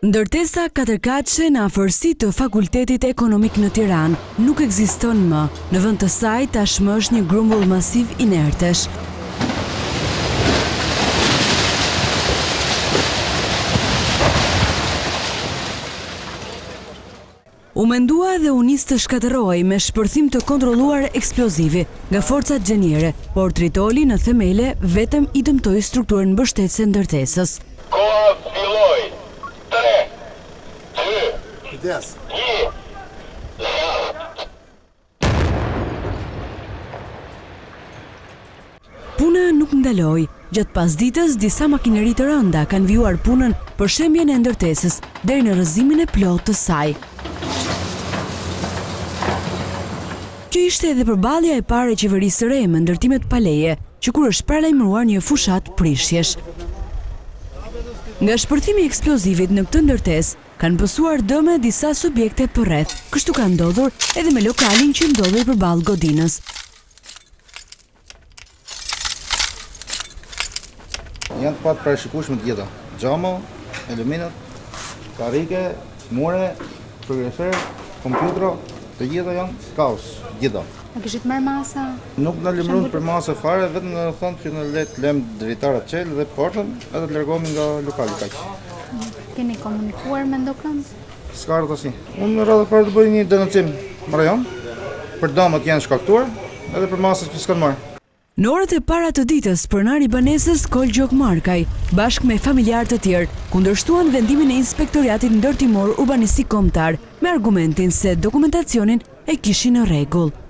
Ndërtesa katërkatëshe në afërsi të Fakultetit Ekonomik në Tiranë nuk ekziston më. Në vend të saj tashmë është një grumbull masiv inertesh. U mendua dhe u nis të shkatërrohej me shpërthim të kontrolluar eksplozivi nga forcat gjenjere, por tritoli në themele vetëm i dëmtoi strukturën mbështetëse ndërtesës. Koha filloi. 3, 2, Kujdes. 1. Puna nuk ndaloi. Gjatë pasditës, disa makineri të rënda kanë vijuar punën për shembjen e ndërtesës deri në rrëzimin e plotë të saj. Kjo ishte edhe përballja e parë e qeverisë së re me ndërtimet pa leje, që kur është paralajmëruar një fushat prishjesh. Nga shpërthimi i eksplozivit në këtë ndërtesë, kanë pësuar dëme disa subjekte përreth. Kështu ka ndodhur edhe me lokalin që ndodhej përballë godinës. Janë të patë parashikueshme të gjitha. Xhamo, elementat, karrike, more, progreser, kompjutra, të gjitha janë kaos, gjitha. A kishit marrë masa? Nuk na lemërun për masë fare, vetëm na thonë që na let lëm dritarat qel dhe portën, edhe të largohemi nga lokali kaq. Keni komunikuar me ndokën? S'ka rreth asnjë. Unë në radhë parë të bëj një denuncim në rajon për dëmet që janë shkaktuar, edhe për masat që s'kan marrë. Në orët e para të ditës, pronari i banesës Kolgjok Markaj, bashkë me familjarë të tjerë, kundërshtuan vendimin e Inspektoriatit Ndërtimor Urbanistik Kombëtar me argumentin se dokumentacionin e kishin në rregull.